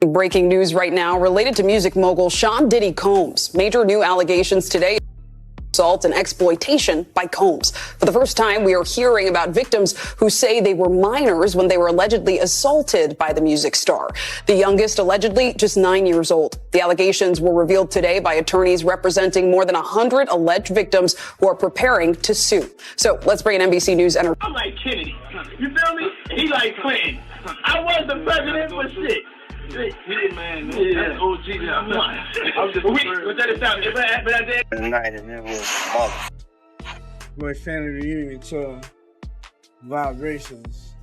Breaking news right now related to music mogul Sean Diddy Combs. Major new allegations today. Assault and exploitation by Combs. For the first time, we are hearing about victims who say they were minors when they were allegedly assaulted by the music star. The youngest allegedly just 9 years old. The allegations were revealed today by attorneys representing more than 100 alleged victims who are preparing to sue. So let's bring in NBC News. I'm like Kennedy. You feel me? He like Clinton. I was the president for shit. Yeah, man. That's OG. I'm just night and it was mother. My family reunion tour, vibrations.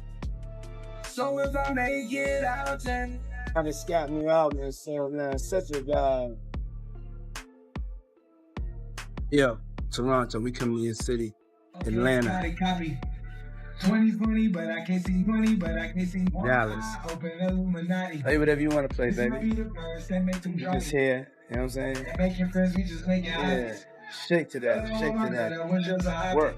So if I make it out and kind of scat me out and so man, such a vibe. Yo, Toronto, we come to your city, Atlanta. 2020, but I can't see money, but I can't see Dallas. Play whatever you want to play, baby. You just here, you know what I'm saying? Making friends, we just make it happen. Shake to that, shake to that. Work.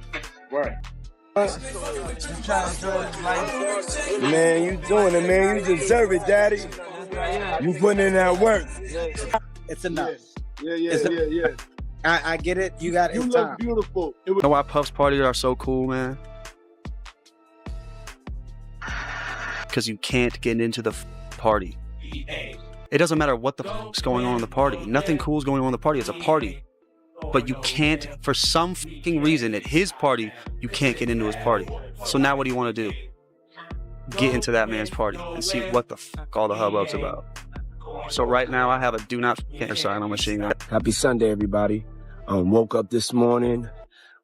Man, you doing it, man. You deserve it, daddy. You putting in that work. It's enough. Yeah. I get it. You got it. You look time. beautiful. You know why Puff's parties are so cool, man? Because you can't get into the party. It doesn't matter what the is going on in the party. Nothing cool is going on in the party. It's a party. But you can't, for some fucking reason, at his party, you can't get into his party. So now what do you want to do? Get into that man's party and see what the fuck all the hubbub's about. So right now I have a do not enter sign on machine gun. Happy Sunday, everybody. Woke up this morning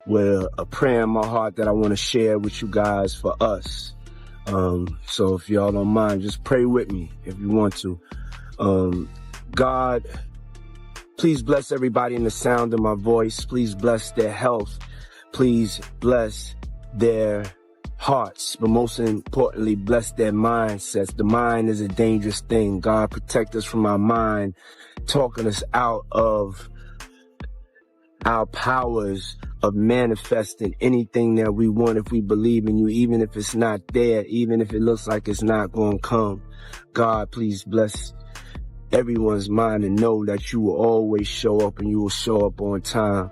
with a prayer in my heart that I want to share with you guys for us. So if y'all don't mind, just pray with me if you want to. God, please bless everybody in the sound of my voice. Please bless their health. Please bless their hearts, but most importantly, bless their mindsets. The mind is a dangerous thing. God, protect us from our mind, talking us out of our powers of manifesting anything that we want if we believe in you, even if it's not there, even if it looks like it's not going to come. God, please bless everyone's mind and know that you will always show up and you will show up on time.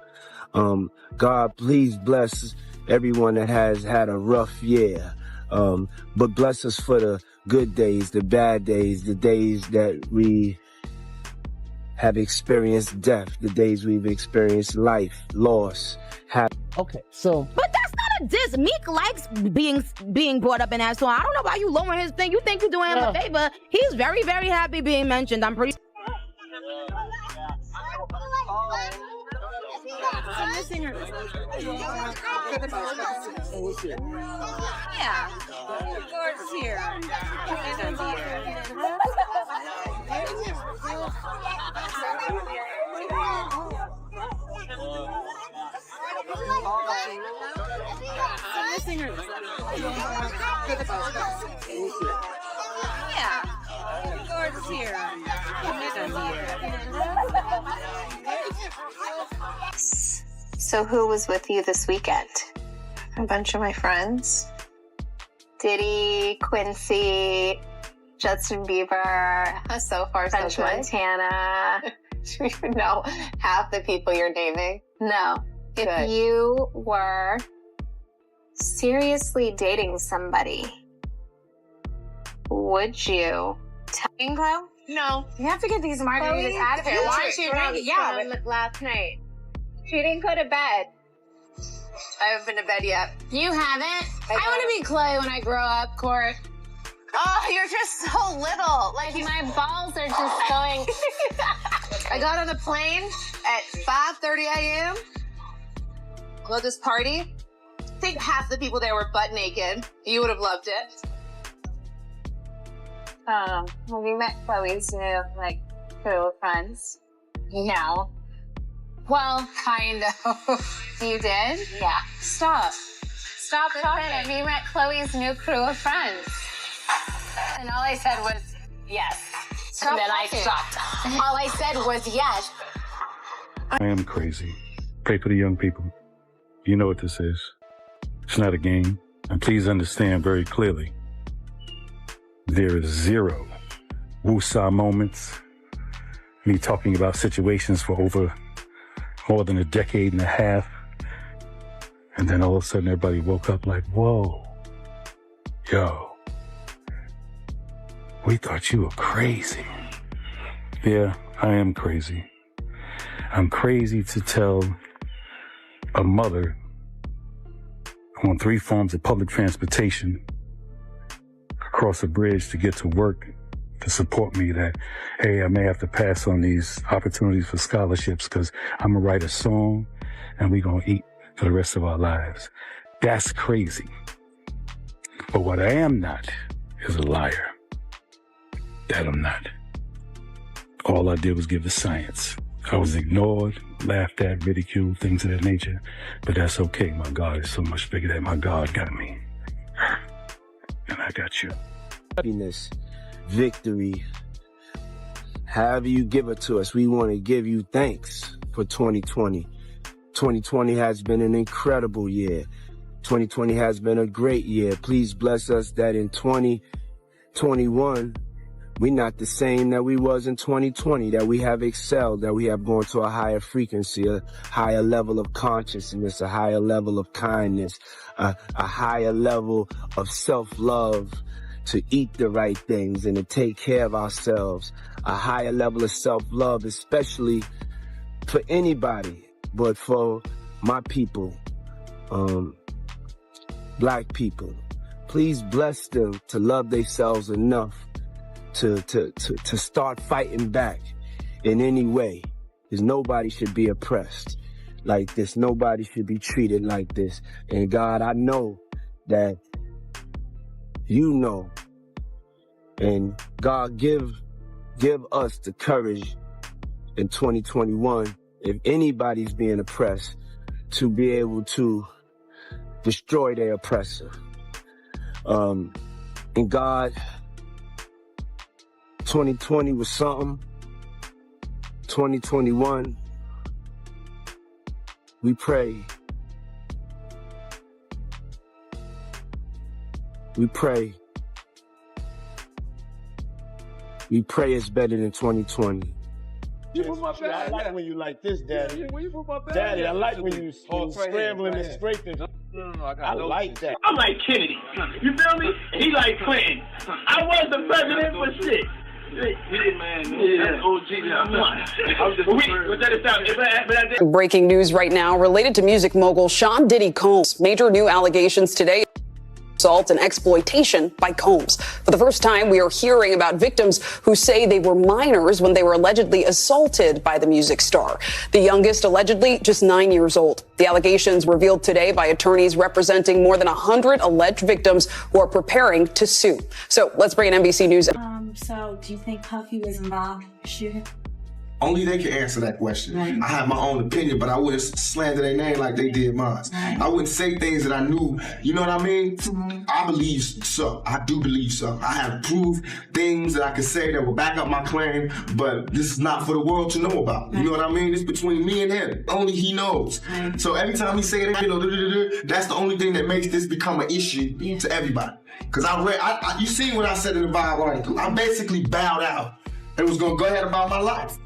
God, please bless everyone that has had a rough year, but bless us for the good days, the bad days, the days that we have experienced death, the days we've experienced life, loss. Okay, so. But that's not a diss. Meek likes being brought up in that song. I don't know why you lowering his thing. You think you're doing him a favor. He's very, very happy being mentioned. I'm pretty. Yeah. George's here. Yeah. George's here. So who was with you this weekend? A bunch of my friends. Diddy, Quincy, Justin Bieber, so far French so Montana. Do you know half the people you're naming? No. Good. If you were seriously dating somebody, would you? Inglo? No. You have to get these margaritas out of here. Why don't you drink? Yeah, but last night. She didn't go to bed. I haven't been to bed yet. You haven't? I want to be Clay when I grow up, Court. Oh, you're just so little. Like, my balls are just going. I got on a plane at 5:30 a.m. Go to this party. I think half the people there were butt naked. You would have loved it. Have you met Chloe's new, crew of friends? No. Well, kind of. You did? Yeah. Stop talking. Have you met Chloe's new crew of friends? And all I said was, yes. And then I stopped. All I said was, yes. I am crazy. Pray for the young people. You know what this is. It's not a game. And please understand very clearly, there is zero woosah moments, me talking about situations for over more than a decade and a half. And then all of a sudden everybody woke up like, whoa, yo, we thought you were crazy. Yeah, I am crazy. I'm crazy to tell a mother on 3 forms of public transportation across a bridge to get to work to support me that, hey, I may have to pass on these opportunities for scholarships because I'm going to write a song and we're going to eat for the rest of our lives. That's crazy. But what I am not is a liar. That I'm not. All I did was give the science. I was ignored, laughed at, ridiculed, things of that nature. But that's okay. My God is so much bigger than my God got me. And I got you. Happiness, victory, however you give it to us, we want to give you thanks for 2020. 2020 has been an incredible year. 2020 has been a great year. Please bless us that in 2021, we're not the same that we was in 2020, that we have excelled, that we have gone to a higher frequency, a higher level of consciousness, a higher level of kindness, a higher level of self-love, to eat the right things and to take care of ourselves, a higher level of self-love, especially for anybody, but for my people, Black people. Please bless them to love themselves enough to start fighting back in any way. Because nobody should be oppressed like this. Nobody should be treated like this. And God, I know that you know. And God, give us the courage in 2021, if anybody's being oppressed, to be able to destroy their oppressor. And God, 2020 was something. 2021, we pray. We pray. We pray it's better than 2020. You put my bag. I like when you like this, Daddy. Yeah, when you put my bag. Daddy, I like when you scrambling and scraping. No, I like that. I'm like Kennedy. You feel me? He like Clinton. I was the president for shit. Breaking news right now related to music mogul Sean Diddy Combs. Major new allegations today. Assault and exploitation by Combs. For the first time, we are hearing about victims who say they were minors when they were allegedly assaulted by the music star. The youngest allegedly just 9 years old. The allegations revealed today by attorneys representing more than 100 alleged victims who are preparing to sue. So let's bring in NBC News. So do you think Puffy was involved in the shooting? Only they can answer that question. Right. I have my own opinion, but I wouldn't slander their name like they did mine. Right. I wouldn't say things that I knew. You know what I mean? Mm-hmm. I believe so. I do believe so. I have proved things that I can say that will back up my claim, but this is not for the world to know about. Right. You know what I mean? It's between me and him. Only he knows. Right. So every time he say that, that's the only thing that makes this become an issue to everybody. Because you seen what I said in the Vibe article. I basically bowed out and was going to go ahead about my life.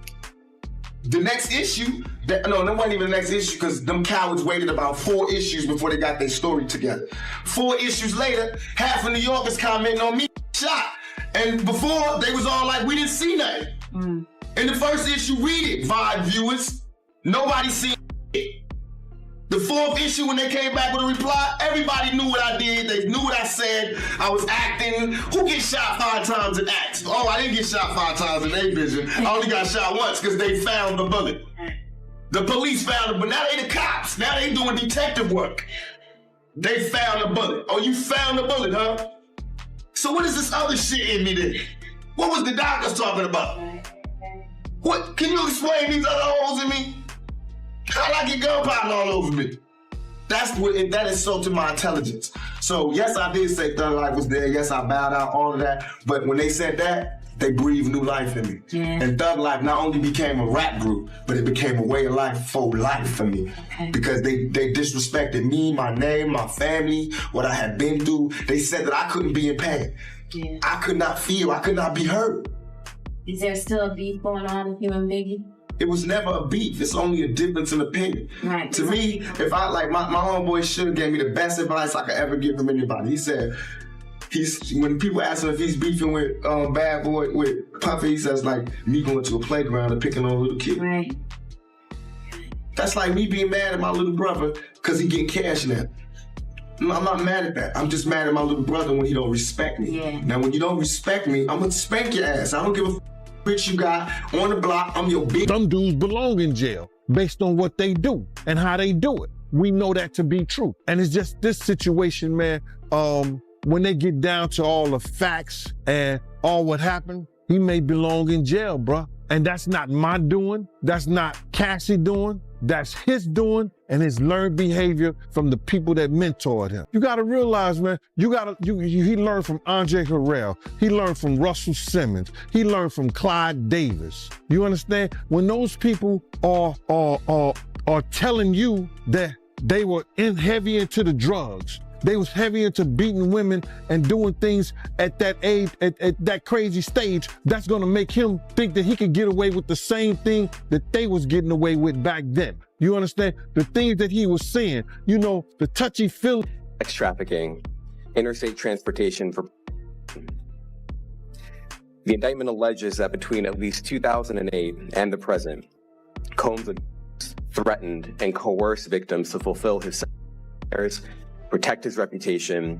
The next issue, that wasn't even the next issue because them cowards waited about 4 issues before they got their story together. 4 issues later, half of New York is commenting on me shot. And before, they was all like, we didn't see nothing. Mm. In the first issue, read it, Vibe viewers. Nobody seen it. The 4th issue, when they came back with a reply, everybody knew what I did. They knew what I said. I was acting. Who gets shot 5 times in acts? Oh, I didn't get shot 5 times in A vision. I only got shot once because they found the bullet. The police found it, but now they the cops. Now they doing detective work. They found the bullet. Oh, you found the bullet, huh? So what is this other shit in me then? What was the doctors talking about? What? Can you explain these other holes in me? How'd I get gunpowder all over me? That insulted my intelligence. So yes, I did say Thug Life was there. Yes, I bowed out, all of that. But when they said that, they breathed new life in me. Yeah. And Thug Life not only became a rap group, but it became a way of life for life for me. Okay. Because they disrespected me, my name, my family, what I had been through. They said that I couldn't be in pain. Yeah. I could not feel, I could not be heard. Is there still a beef going on with you and Biggie? It was never a beef. It's only a difference in opinion. Right. To me, if I like my homeboy should have gave me the best advice I could ever give from anybody. He said when people ask him if he's beefing with Bad Boy with Puffy, he says like me going to a playground and picking on a little kid. Right. That's like me being mad at my little brother because he getting cash now. I'm not mad at that. I'm just mad at my little brother when he don't respect me. Yeah. Now when you don't respect me, I'm gonna spank your ass. I don't give a bitch you got on the block. I'm your bitch. Some dudes belong in jail based on what they do and how they do it. We know that to be true. And it's just this situation, man, when they get down to all the facts and all what happened, he may belong in jail, bruh. And that's not my doing. That's not Cassie doing. That's his doing and his learned behavior from the people that mentored him. You gotta realize, man, he learned from Andre Harrell. He learned from Russell Simmons. He learned from Clyde Davis. You understand? When those people are telling you that they were heavy into the drugs, they was heavy into beating women and doing things at that age, at that crazy stage, that's gonna make him think that he could get away with the same thing that they was getting away with back then. You understand? The things that he was saying, you know, the touchy-feely. Sex trafficking, interstate transportation for... The indictment alleges that between at least 2008 and the present, Combs threatened and coerced victims to fulfill his desires, protect his reputation,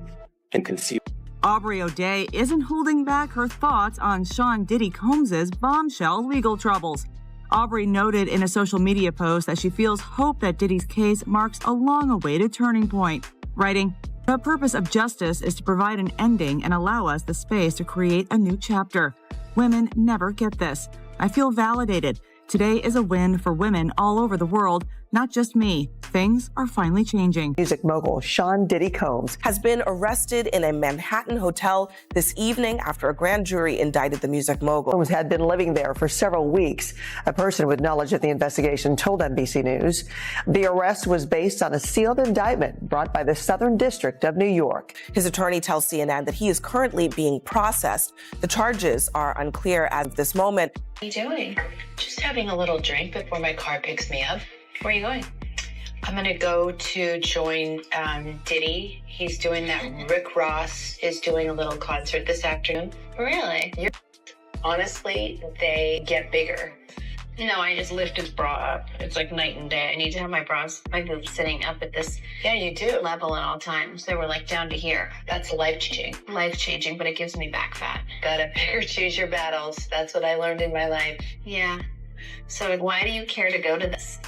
and conceal. Aubrey O'Day isn't holding back her thoughts on Sean Diddy Combs' bombshell legal troubles. Aubrey noted in a social media post that she feels hope that Diddy's case marks a long-awaited turning point, writing, "The purpose of justice is to provide an ending and allow us the space to create a new chapter. Women never get this. I feel validated. Today is a win for women all over the world, not just me. Things are finally changing." Music mogul Sean Diddy Combs has been arrested in a Manhattan hotel this evening after a grand jury indicted the music mogul. Combs had been living there for several weeks. A person with knowledge of the investigation told NBC News the arrest was based on a sealed indictment brought by the Southern District of New York. His attorney tells CNN that he is currently being processed. The charges are unclear as of this moment. What are you doing? Just having a little drink before my car picks me up. Where are you going? I'm going to go to join Diddy. He's doing that. Rick Ross is doing a little concert this afternoon. Really? Honestly, they get bigger. No, I just lift his bra up. It's like night and day. I need to have my bras like sitting up at this level at all times. They were like down to here. That's life-changing. Life-changing, but it gives me back fat. Gotta pick or choose your battles. That's what I learned in my life. Yeah. So why do you care to go to this?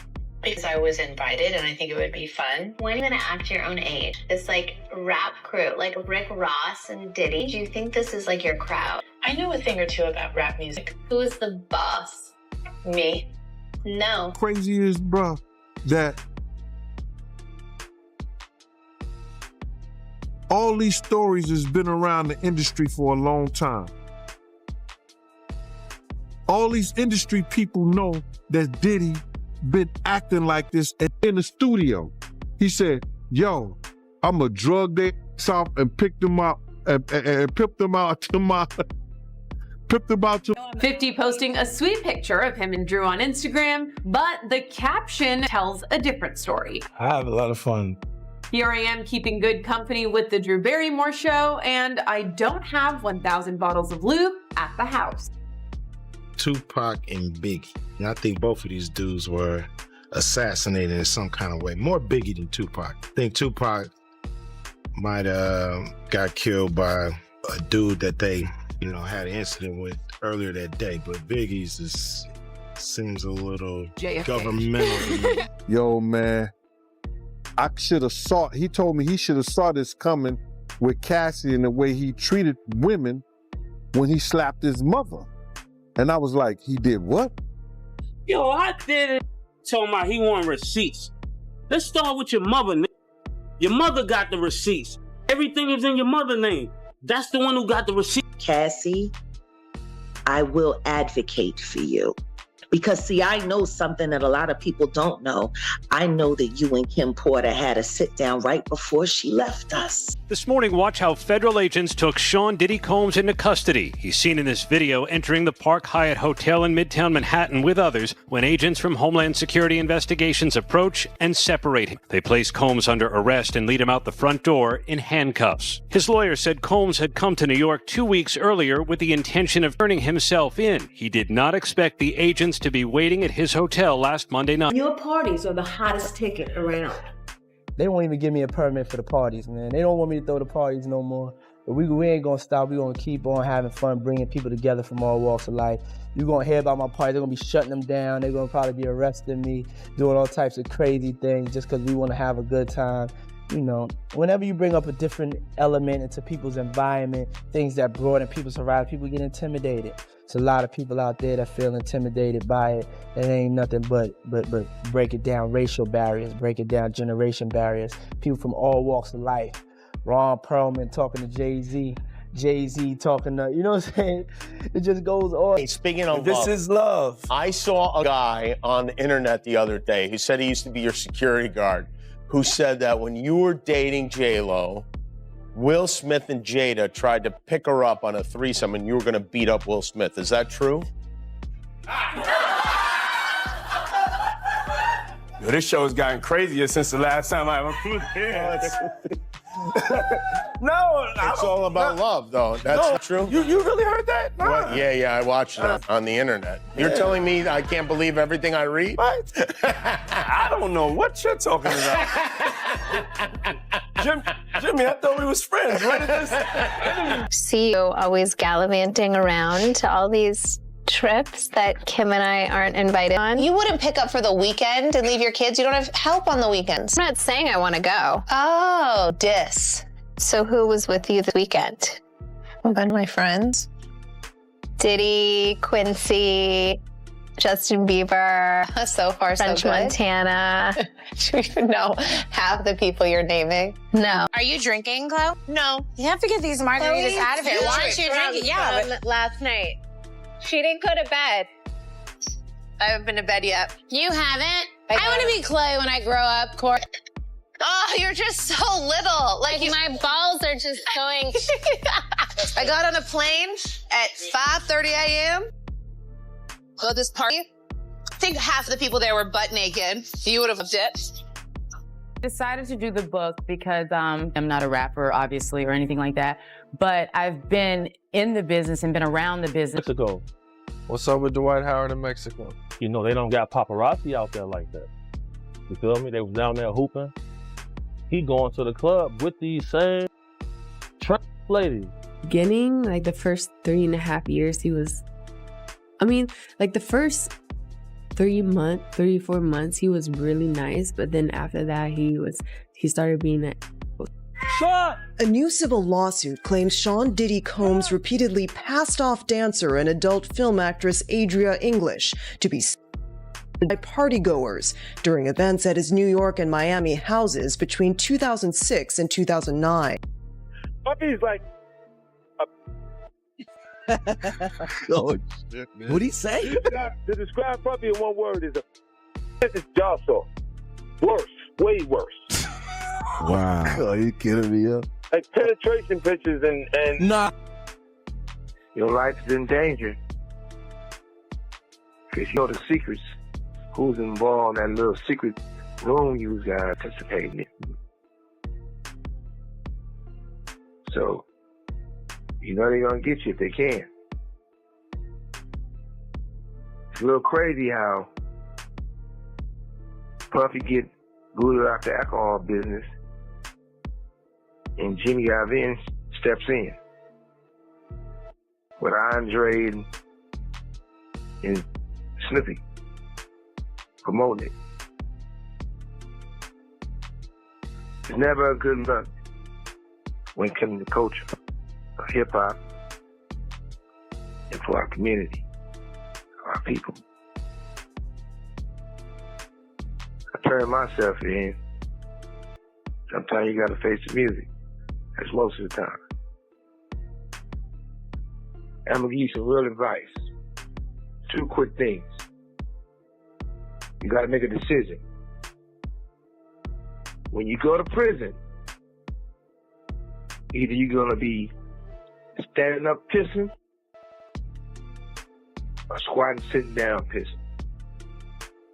Because I was invited and I think it would be fun. When are you gonna act your own age? This like rap crew, like Rick Ross and Diddy. Do you think this is like your crowd? I know a thing or two about rap music. Who is the boss? Me? No. Crazy is, bro, that all these stories has been around the industry for a long time. All these industry people know that Diddy been acting like this in the studio. He said, yo, I'm a drug their ass off and pick them up and pip them out to my... 50 posting a sweet picture of him and Drew on Instagram, but the caption tells a different story. I have a lot of fun. Here I am keeping good company with the Drew Barrymore show, and I don't have 1,000 bottles of lube at the house. Tupac and Biggie. And I think both of these dudes were assassinated in some kind of way. More Biggie than Tupac. I think Tupac might have got killed by a dude that they had an incident with earlier that day, but Biggie's seems a little governmental. Yo, man, I should have saw, he told me he should have saw this coming with Cassie and the way he treated women when he slapped his mother. And I was like, he did what? Yo, I did it. Told my he want receipts. Let's start with your mother, nigga. Your mother got the receipts. Everything is in your mother's name. That's the one who got the receipt. Cassie, I will advocate for you. Because, see, I know something that a lot of people don't know. I know that you and Kim Porter had a sit down right before she left us. This morning, watch how federal agents took Sean Diddy Combs into custody. He's seen in this video entering the Park Hyatt Hotel in Midtown Manhattan with others when agents from Homeland Security Investigations approach and separate him. They place Combs under arrest and lead him out the front door in handcuffs. His lawyer said Combs had come to New York 2 weeks earlier with the intention of turning himself in. He did not expect the agents to be waiting at his hotel last Monday night. Your parties are the hottest ticket around. They won't even give me a permit for the parties, man. They don't want me to throw the parties no more. But we ain't gonna stop. We're gonna keep on having fun, bringing people together from all walks of life. You're gonna hear about my parties. They're gonna be shutting them down. They're gonna probably be arresting me, doing all types of crazy things just because we wanna have a good time. You know, whenever you bring up a different element into people's environment, things that broaden people's horizon, people get intimidated. It's a lot of people out there that feel intimidated by it. It ain't nothing but break it down racial barriers, break it down generation barriers. People from all walks of life. Ron Perlman talking to Jay-Z. Jay-Z talking to, you know what I'm saying? It just goes on. Hey, speaking of this love, is love. I saw a guy on the internet the other day who said he used to be your security guard, who said that when you were dating J-Lo, Will Smith and Jada tried to pick her up on a threesome and you were going to beat up Will Smith. Is that true? Yo, this show has gotten crazier since the last time I was here. No, it's all about love, though. That's not true. You really heard that? Nah. What? Yeah, I watched it on the internet. You're telling me I can't believe everything I read? What? I don't know what you're talking about. Jimmy, I thought we was friends. What is this? See you always gallivanting around to all these trips that Kim and I aren't invited on. You wouldn't pick up for the weekend and leave your kids? You don't have help on the weekends. I'm not saying I want to go. Oh, dis. So who was with you this weekend? A bunch of my friends. Diddy, Quincy, Justin Bieber. So far, French so good. Montana. Do you even know half the people you're naming? No. Are you drinking, Chloe? No. You have to get these margaritas out of here. Why aren't you drinking? Yeah, but last night. She didn't go to bed. I haven't been to bed yet. You haven't? I want to be Chloe when I grow up, Court. Oh, you're just so little. Like my balls are just going. I got on a plane at 5:30 a.m. Go to this party. I think half of the people there were butt naked. You would have loved it. Decided to do the book because I'm not a rapper, obviously, or anything like that. But I've been in the business and been around the business. Mexico. What's up with Dwight Howard in Mexico? You know, they don't got paparazzi out there like that. You feel me? They was down there hooping. He going to the club with these same ladies. Beginning, like the first 3.5 years, he was, like the first 3-4 months, he was really nice. But then after that, he started being A new civil lawsuit claims Sean Diddy Combs repeatedly passed off dancer and adult film actress Adria English to be by partygoers during events at his New York and Miami houses between 2006 and 2009. Puppy's like Oh, shit, man. What'd he say? To describe puppy in one word is it's jostle. Worse, way worse. Wow. Are you kidding me, yo? Like penetration pictures and Nah. Your life's in danger. Because you know the secrets. Who's involved in that little secret room you was gonna participate in. So, you know they're gonna get you if they can. It's a little crazy how Puffy get booted out the alcohol business and Jimmy Iovine steps in with Andre and Snoopy promoting it. It's never a good look when it comes to culture of hip hop and for our community, our people. I turn myself in. Sometimes you gotta face the music. That's most of the time. I'm gonna give you some real advice. 2 quick things. You got to make a decision. When you go to prison, either you're going to be standing up pissing or squatting, sitting down pissing.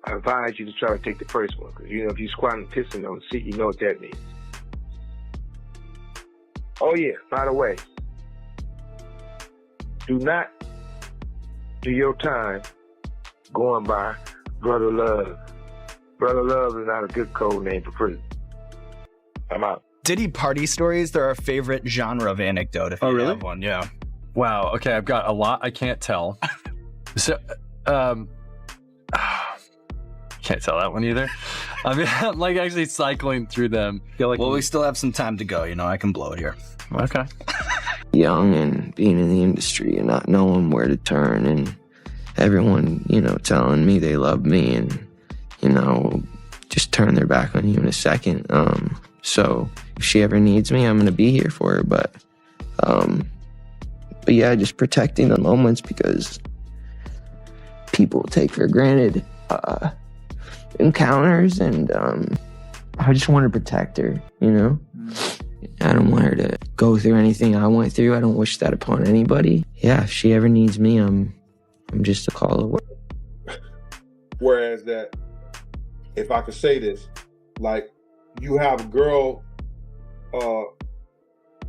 I advise you to try to take the first one, because if you're squatting, pissing on the seat, you know what that means. Oh yeah, by the way, do not do your time going by Brother Love. Brother Love is not a good code name for prison. I'm out. Diddy party stories, they're our favorite genre of anecdote, if you have one, yeah. Wow, okay, I've got a lot I can't tell. So, can't tell that one either. I mean, I'm like actually cycling through them. Well, we still have some time to go, I can blow it here. Okay. Young and being in the industry and not knowing where to turn, and everyone, telling me they love me and, just turn their back on you in a second. So if she ever needs me, I'm going to be here for her. But yeah, just protecting the moments, because people take for granted encounters, and I just want to protect her, I don't want her to go through anything I went through. I don't wish that upon anybody. Yeah, if she ever needs me, I'm just a call away. Whereas that, if I could say this, like, you have a girl,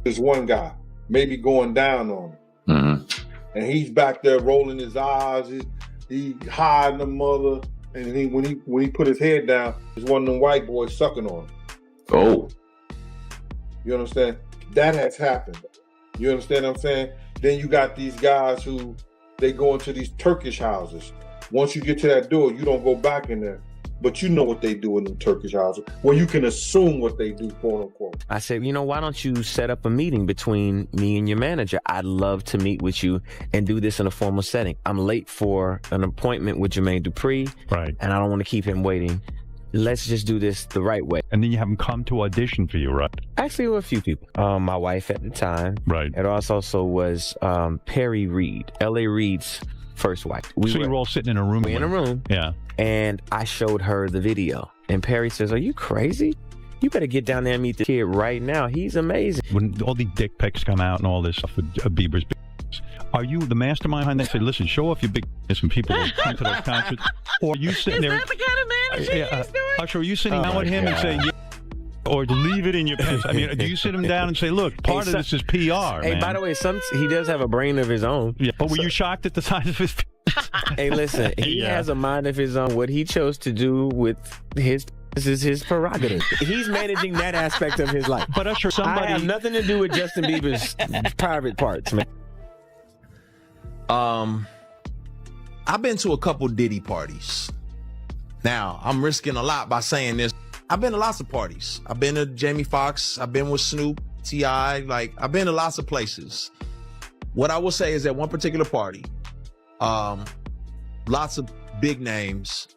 there's one guy maybe going down on him, and he's back there rolling his eyes, he hiding the mother, and when he put his head down, there's one of them white boys sucking on him. Oh. You understand? That has happened. You understand what I'm saying? Then you got these guys who, they go into these Turkish houses. Once you get to that door, you don't go back in there. But you know what they do in them Turkish houses. Well, you can assume what they do, quote unquote. I said, why don't you set up a meeting between me and your manager? I'd love to meet with you and do this in a formal setting. I'm late for an appointment with Jermaine Dupri. Right. And I don't want to keep him waiting. Let's just do this the right way. And then you have him come to audition for you, right? Actually, there were a few people. My wife at the time. Right. It also was Perry Reed, L.A. Reid's first wife. So you were all sitting in a room? We in a room. Yeah. And I showed her the video. And Perry says, "Are you crazy? You better get down there and meet the kid right now. He's amazing." When all the dick pics come out and all this stuff with Bieber's big, are you the mastermind behind that? Say, listen, show off your big ass when people come to those concerts. Or are you sitting there? Is that the kind of man he's doing? Usher, are you sitting down with him and say, yeah, or leave it in your pants? I mean, do you sit him down and say, look, part of this is PR, Hey, man. by the way, he does have a brain of his own. Yeah, but were you shocked at the size of his Hey, listen, he has a mind of his own. What he chose to do with this is his prerogative. He's managing that aspect of his life. But Usher, I have nothing to do with Justin Bieber's private parts, man. I've been to a couple Diddy parties. Now, I'm risking a lot by saying this. I've been to lots of parties. I've been to Jamie Foxx. I've been with Snoop, T.I. I've been to lots of places. What I will say is that one particular party, lots of big names.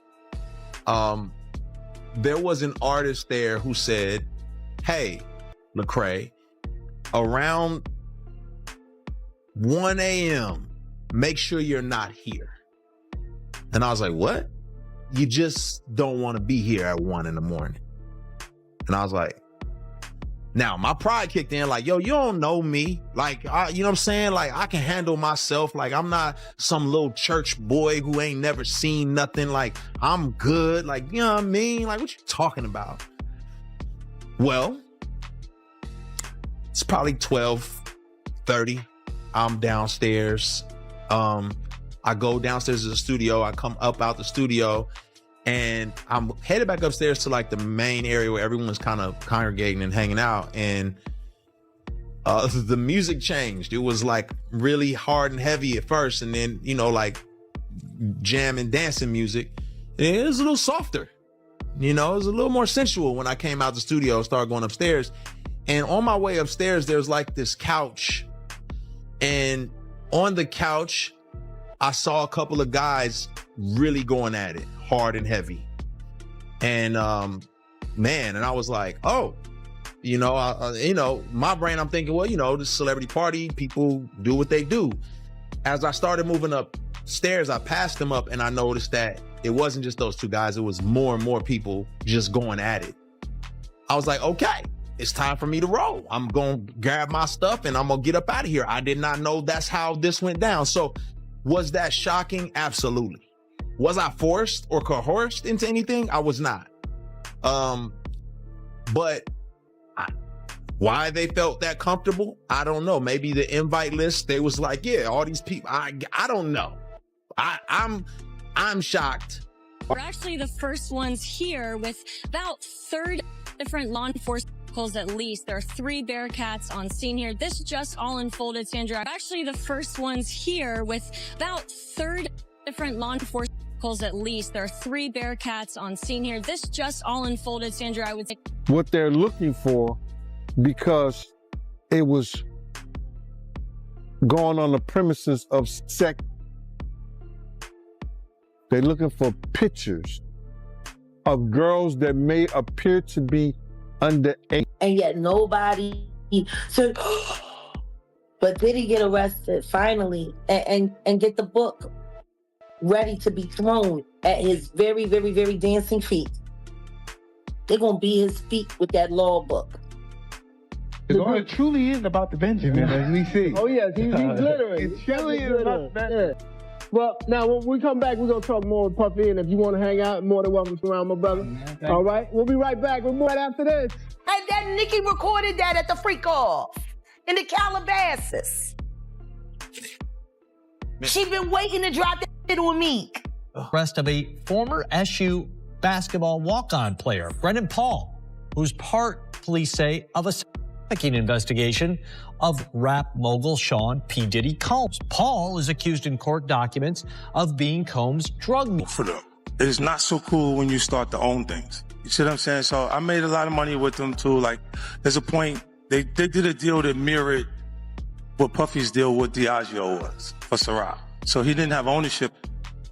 There was an artist there who said, "Hey, Lecrae, around 1 a.m., make sure you're not here." And I was like, "What? You just don't want to be here at 1 in the morning." And I was like, now my pride kicked in, like, yo, you don't know me. Like, you know what I'm saying? Like, I can handle myself. Like, I'm not some little church boy who ain't never seen nothing. Like, I'm good. Like, you know what I mean? Like, what you talking about? Well, it's probably 12:30. I'm downstairs. I go downstairs to the studio. I come up out the studio, and I'm headed back upstairs to like the main area where everyone's kind of congregating and hanging out. And the music changed. It was like really hard and heavy at first, and then, you know, like jam and dancing music. And it was a little softer. You know, it was a little more sensual when I came out the studio and started going upstairs. And on my way upstairs, there's like this couch. And on the couch, I saw a couple of guys really going at it hard and heavy. And man, and I was like, oh, you know, my brain, I'm thinking, well, you know, this celebrity party, people do what they do. As I started moving upstairs, I passed them up and I noticed that it wasn't just those two guys. It was more and more people just going at it. I was like, okay, it's time for me to roll. I'm going to grab my stuff and I'm going to get up out of here. I did not know that's how this went down. So was that shocking? Absolutely. Was I forced or coerced into anything? I was not. But why they felt that comfortable, I don't know. Maybe the invite list, they was like, yeah, all these people, I don't know. I'm shocked. We're actually the first ones here with about 30 different law enforcement vehicles at least. There are 3 Bearcats on scene here. This just all unfolded, Sandra. We're actually the first ones here with about 30 different law enforcement vehicles at least. There are 3 Bearcats on scene here. This just all unfolded, Sandra, I would say. What they're looking for, because it was going on the premises of sex. They're looking for pictures of girls that may appear to be underage. And yet nobody said, but did he get arrested finally and get the book ready to be thrown at his very, very, very dancing feet? They're going to be his feet with that law book. It truly is about the Benjamin, as we see. Oh, yes, he's glittering. It truly is about the Benjamin. Yeah. Well, now, when we come back, we're going to talk more with Puffy, and if you want to hang out, more than welcome to Surround My Brother. All right? We'll be right back with more right after this. And then Nikki recorded that at the freak off in the Calabasas. She been waiting to drop that shit on Meek. Arrest of a former SU basketball walk-on player, Brendan Paul, who's part, police say, of a trafficking investigation of rap mogul Sean P. Diddy Combs. Paul is accused in court documents of being Combs' drug mule. For them, it is not so cool when you start to own things. You see what I'm saying? So I made a lot of money with them too. Like, there's a point, they did a deal that mirrored what Puffy's deal with Diageo was for Ciroc. So he didn't have ownership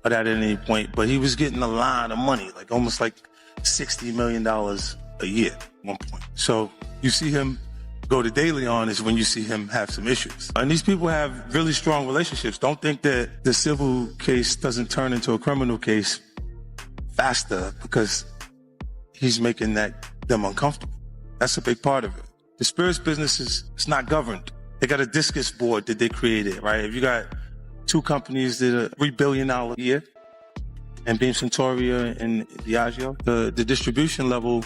of that at any point, but he was getting a lot of money, like almost like $60 million a year at one point. So you see him go to daily on is when you see him have some issues. And these people have really strong relationships. Don't think that the civil case doesn't turn into a criminal case faster because he's making them uncomfortable. That's a big part of it. The spirits business is not governed. They got a discus board that they created, right? If you got 2 companies that are $3 billion a year, and Beam Centauria and Diageo, the distribution level,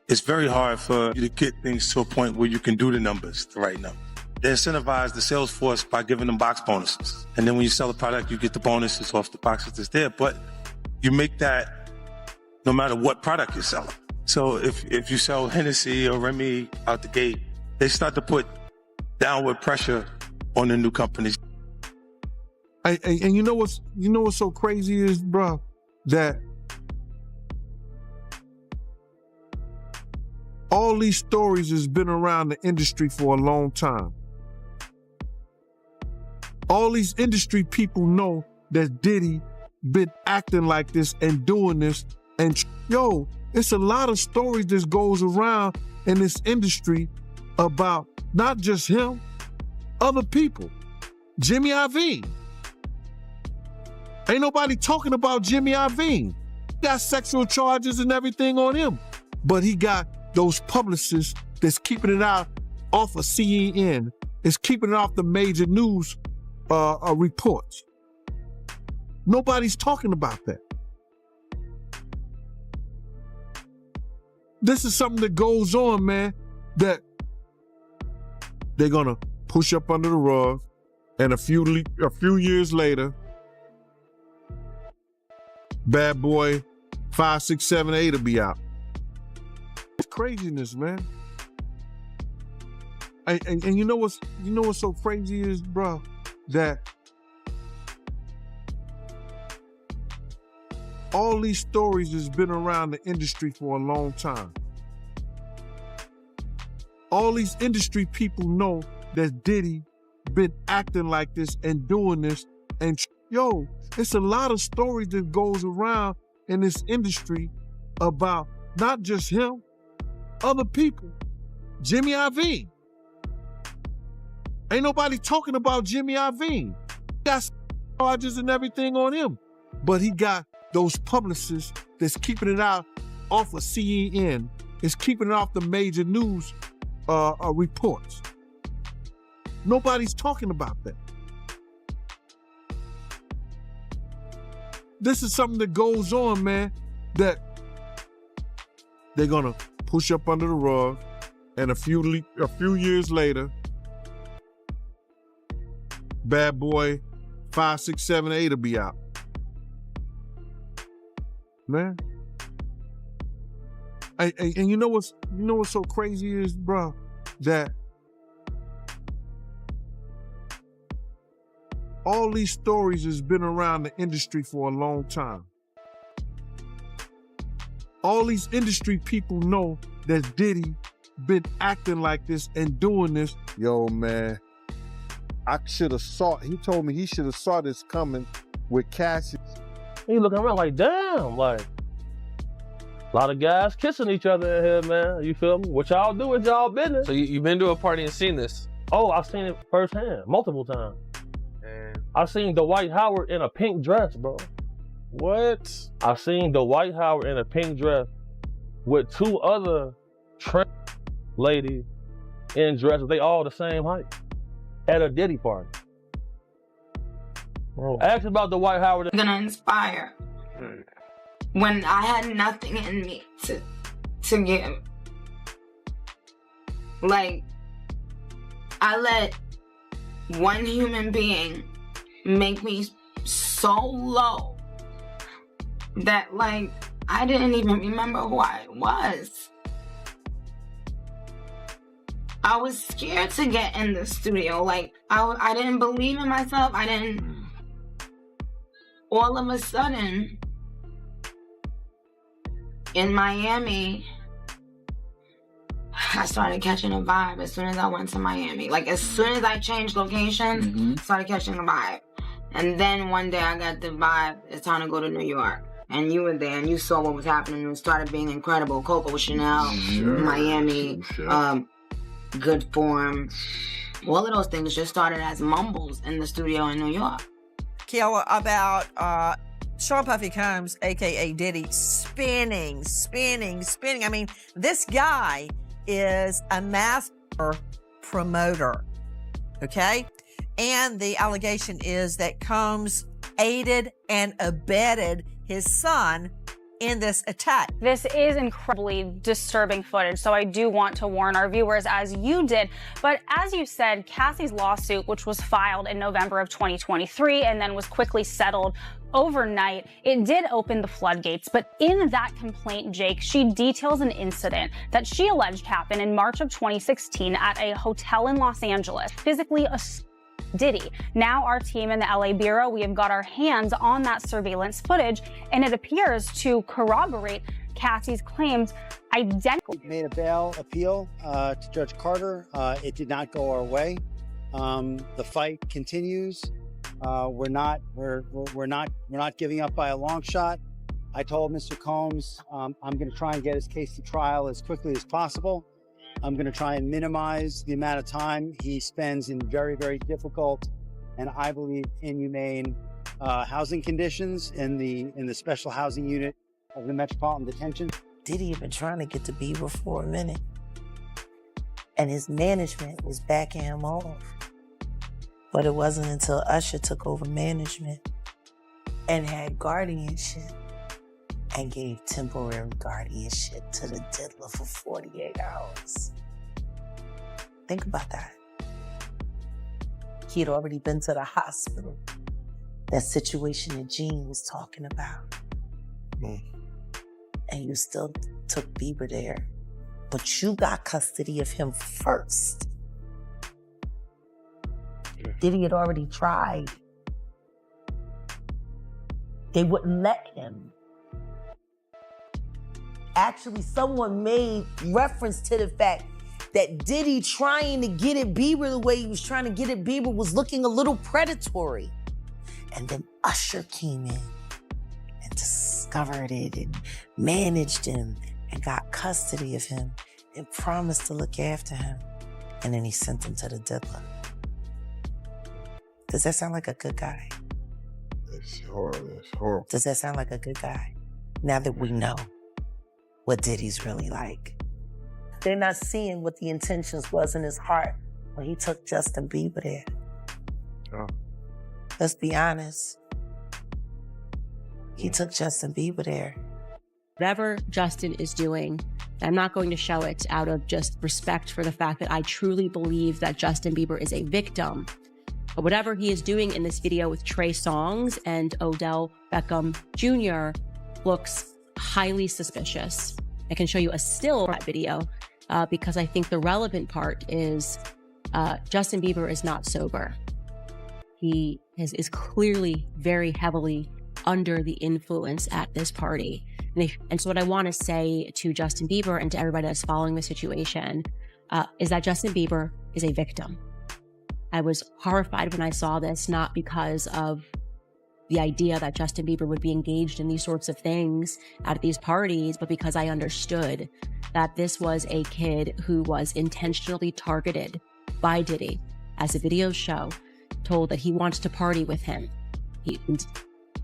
it's very hard for you to get things to a point where you can do the numbers, the right number. They incentivize the sales force by giving them box bonuses. And then when you sell a product, you get the bonuses off the boxes that's there. But you make that no matter what product you're selling. So if you sell Hennessy or Remy out the gate, they start to put downward pressure on the new companies. And you know what's so crazy is, bro, that all these stories has been around the industry for a long time. All these industry people know that Diddy been acting like this and doing this. And yo, it's a lot of stories that goes around in this industry about not just him, other people. Jimmy Iovine. Ain't nobody talking about Jimmy Iovine. He got sexual charges and everything on him. But he got those publicists that's keeping it out off of CNN, is keeping it off the major news reports. Nobody's talking about that. This is something that goes on, man, that they're gonna push up under the rug, and a few years later, Bad Boy 5, 6, 7, 8 will be out. It's craziness, man. And you know what's so crazy is, bro, that all these stories has been around the industry for a long time. All these industry people know that Diddy been acting like this and doing this. And yo, it's a lot of stories that goes around in this industry about not just him, other people. Jimmy Iovine. Ain't nobody talking about Jimmy Iovine. He got charges and everything on him. But he got those publicists that's keeping it out off of CNN, is keeping it off the major news reports. Nobody's talking about that. This is something that goes on, man, that they're gonna push up under the rug, and a few years later, Bad Boy 5, 6, 7, 8 will be out. Man. And you know what's so crazy is, bro, that all these stories has been around the industry for a long time. All these industry people know that Diddy been acting like this and doing this. Yo, man, I should have saw, he told me he should have saw this coming with Cassie. He looking around like, damn, like, a lot of guys kissing each other in here, man. You feel me? What y'all do is y'all business. So you've been to a party and seen this? Oh, I've seen it firsthand, multiple times. I've seen Dwight Howard in a pink dress, bro. What? I've seen Dwight Howard in a pink dress with two other trans ladies in dresses. They all the same height at a Diddy party. Bro. Ask about Dwight Howard. I'm gonna inspire. When I had nothing in me to give. Like, I let one human being make me so low that, like, I didn't even remember who I was. I was scared to get in the studio. Like, I didn't believe in myself. All of a sudden, in Miami, I started catching a vibe as soon as I went to Miami. Like, as soon as I changed locations, started catching a vibe. And then one day I got the vibe, it's time to go to New York. And you were there and you saw what was happening and it started being incredible. Coco Chanel, Miami, Good Form. All of those things just started as mumbles in the studio in New York. Kiala, about Sean Puffy Combs, aka Diddy, spinning. I mean, this guy is a master promoter, okay? And the allegation is that Combs aided and abetted his son in this attack. This is incredibly disturbing footage, so I do want to warn our viewers, as you did. But as you said, Cassie's lawsuit, which was filed in November of 2023 and then was quickly settled overnight, it did open the floodgates. But in that complaint, Jake, she details an incident that she alleged happened in March of 2016 at a hotel in Los Angeles, physically assaulting Diddy. Now our team in the LA Bureau, we have got our hands on that surveillance footage, and it appears to corroborate Cassie's claims identical. We made a bail appeal to Judge Carter. It did not go our way. The fight continues. We're not giving up by a long shot. I told Mr. Combs I'm going to try and get his case to trial as quickly as possible. I'm going to try and minimize the amount of time he spends in very, very difficult and I believe inhumane housing conditions in the special housing unit of the Metropolitan Detention. Diddy had been trying to get to Bieber for a minute, and his management was backing him off. But it wasn't until Usher took over management and had guardianship and gave temporary guardianship to the diddler for 48 hours. Think about that. He had already been to the hospital. That situation that Gene was talking about. And you still took Bieber there. But you got custody of him first. Diddy had already tried. They wouldn't let him. Actually, someone made reference to the fact that Diddy trying to get at Bieber the way he was trying to get at Bieber was looking a little predatory. And then Usher came in and discovered it and managed him and got custody of him and promised to look after him. And then he sent him to the diddler. Does that sound like a good guy? It's horrible. It's horrible. Does that sound like a good guy? Now that we know what Diddy's really like. They're not seeing what the intentions was in his heart when he took Justin Bieber there. Oh. Let's be honest. He took Justin Bieber there. Whatever Justin is doing, I'm not going to show it out of just respect for the fact that I truly believe that Justin Bieber is a victim. But whatever he is doing in this video with Trey Songz and Odell Beckham Jr. looks highly suspicious. I can show you a still of that video because I think the relevant part is Justin Bieber is not sober. He is clearly very heavily under the influence at this party. And so what I want to say to Justin Bieber and to everybody that's following the situation is that Justin Bieber is a victim. I was horrified when I saw this, not because of the idea that Justin Bieber would be engaged in these sorts of things at these parties, but because I understood that this was a kid who was intentionally targeted by Diddy, as the videos show, told that he wants to party with him.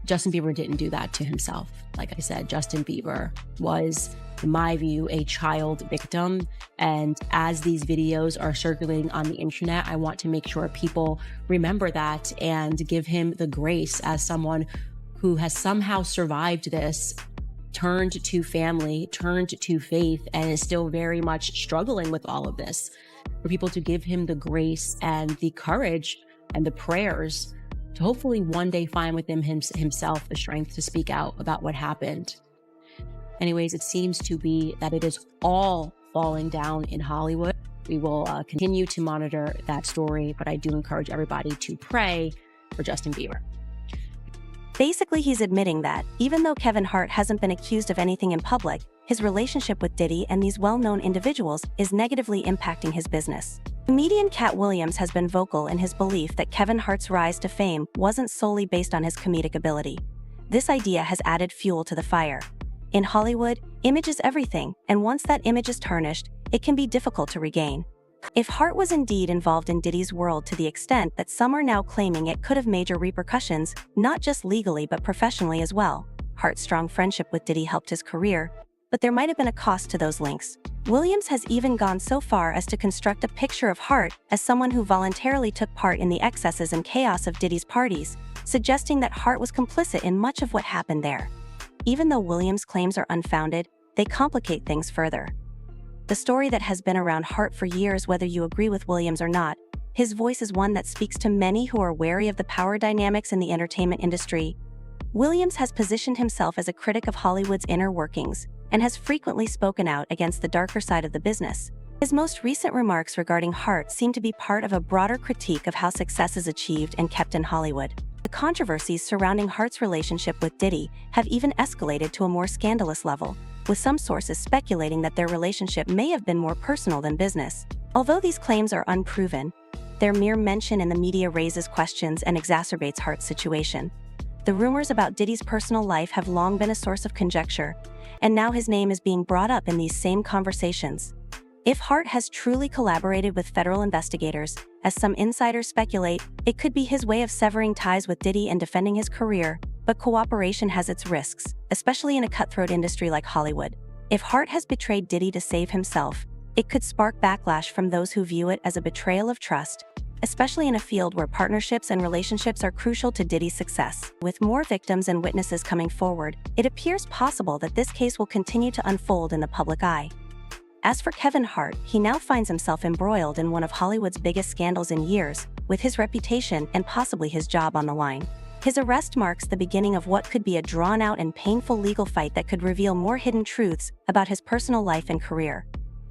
Justin Bieber didn't do that to himself. Like I said, Justin Bieber was, in my view, a child victim. And as these videos are circulating on the internet, I want to make sure people remember that and give him the grace as someone who has somehow survived this, turned to family, turned to faith, and is still very much struggling with all of this. For people to give him the grace and the courage and the prayers to hopefully one day find within himself the strength to speak out about what happened. Anyways, it seems to be that it is all falling down in Hollywood. We will continue to monitor that story, but I do encourage everybody to pray for Justin Bieber. Basically, he's admitting that, even though Kevin Hart hasn't been accused of anything in public, his relationship with Diddy and these well-known individuals is negatively impacting his business. Comedian Katt Williams has been vocal in his belief that Kevin Hart's rise to fame wasn't solely based on his comedic ability. This idea has added fuel to the fire. In Hollywood, image is everything, and once that image is tarnished, it can be difficult to regain. If Hart was indeed involved in Diddy's world to the extent that some are now claiming it could have major repercussions, not just legally but professionally as well, Hart's strong friendship with Diddy helped his career, but there might have been a cost to those links. Williams has even gone so far as to construct a picture of Hart as someone who voluntarily took part in the excesses and chaos of Diddy's parties, suggesting that Hart was complicit in much of what happened there. Even though Williams' claims are unfounded, they complicate things further. The story that has been around Hart for years, whether you agree with Williams or not, his voice is one that speaks to many who are wary of the power dynamics in the entertainment industry. Williams has positioned himself as a critic of Hollywood's inner workings, and has frequently spoken out against the darker side of the business. His most recent remarks regarding Hart seem to be part of a broader critique of how success is achieved and kept in Hollywood. The controversies surrounding Hart's relationship with Diddy have even escalated to a more scandalous level, with some sources speculating that their relationship may have been more personal than business. Although these claims are unproven, their mere mention in the media raises questions and exacerbates Hart's situation. The rumors about Diddy's personal life have long been a source of conjecture, and now his name is being brought up in these same conversations. If Hart has truly collaborated with federal investigators, as some insiders speculate, it could be his way of severing ties with Diddy and defending his career, but cooperation has its risks, especially in a cutthroat industry like Hollywood. If Hart has betrayed Diddy to save himself, it could spark backlash from those who view it as a betrayal of trust, especially in a field where partnerships and relationships are crucial to Diddy's success. With more victims and witnesses coming forward, it appears possible that this case will continue to unfold in the public eye. As for Kevin Hart, he now finds himself embroiled in one of Hollywood's biggest scandals in years, with his reputation and possibly his job on the line. His arrest marks the beginning of what could be a drawn-out and painful legal fight that could reveal more hidden truths about his personal life and career.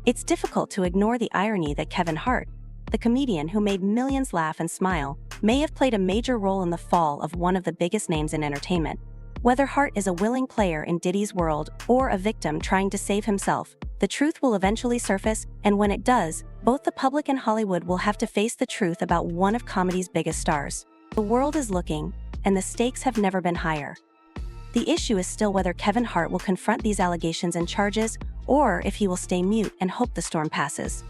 It's difficult to ignore the irony that Kevin Hart, the comedian who made millions laugh and smile, may have played a major role in the fall of one of the biggest names in entertainment. Whether Hart is a willing player in Diddy's world or a victim trying to save himself, the truth will eventually surface, and when it does, both the public and Hollywood will have to face the truth about one of comedy's biggest stars. The world is looking, and the stakes have never been higher. The issue is still whether Kevin Hart will confront these allegations and charges, or if he will stay mute and hope the storm passes.